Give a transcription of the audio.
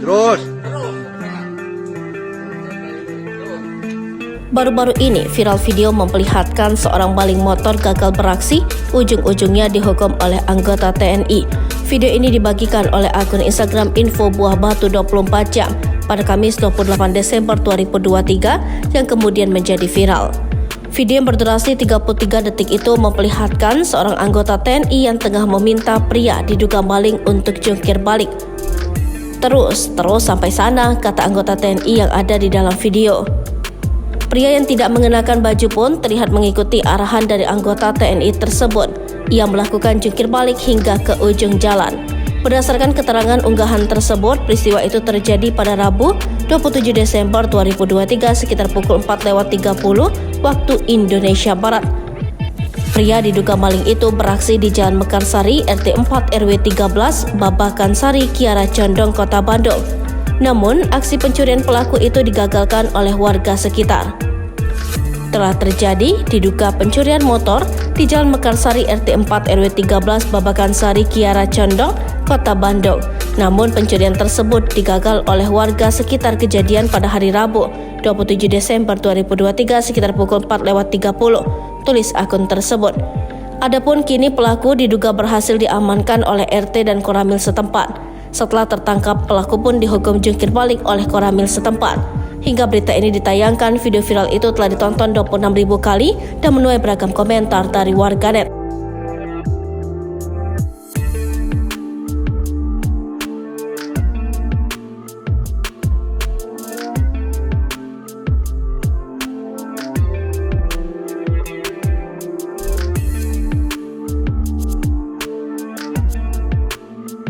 Terus. Baru-baru ini viral video memperlihatkan seorang maling motor gagal beraksi, ujung-ujungnya dihukum oleh anggota TNI. Video ini dibagikan oleh akun Instagram Info Buah Batu 24 Jam pada Kamis 28 Desember 2023 yang kemudian menjadi viral. Video yang berdurasi 33 detik itu memperlihatkan seorang anggota TNI yang tengah meminta pria diduga maling untuk jungkir balik. Terus sampai sana, kata anggota TNI yang ada di dalam video. Pria yang tidak mengenakan baju pun terlihat mengikuti arahan dari anggota TNI tersebut. Ia melakukan jungkir balik hingga ke ujung jalan. Berdasarkan keterangan unggahan tersebut, peristiwa itu terjadi pada Rabu 27 Desember 2023 sekitar pukul 4:30 waktu Indonesia Barat. Pria diduga maling itu beraksi di Jalan Mekarsari, RT 4 RW 13, Babakan Sari, Kiara Condong, Kota Bandung. Namun, aksi pencurian pelaku itu digagalkan oleh warga sekitar. Telah terjadi diduga pencurian motor di Jalan Mekarsari RT 4 RW 13 Babakan Sari, Kiara Condong, Kota Bandung. Namun pencurian tersebut digagal oleh warga sekitar kejadian pada hari Rabu 27 Desember 2023 sekitar pukul 4:30, tulis akun tersebut. Adapun kini pelaku diduga berhasil diamankan oleh RT dan Koramil setempat. Setelah tertangkap, pelaku pun dihukum jungkir balik oleh Koramil setempat. Hingga berita ini ditayangkan, video viral itu telah ditonton 26.000 kali dan menuai beragam komentar dari warganet.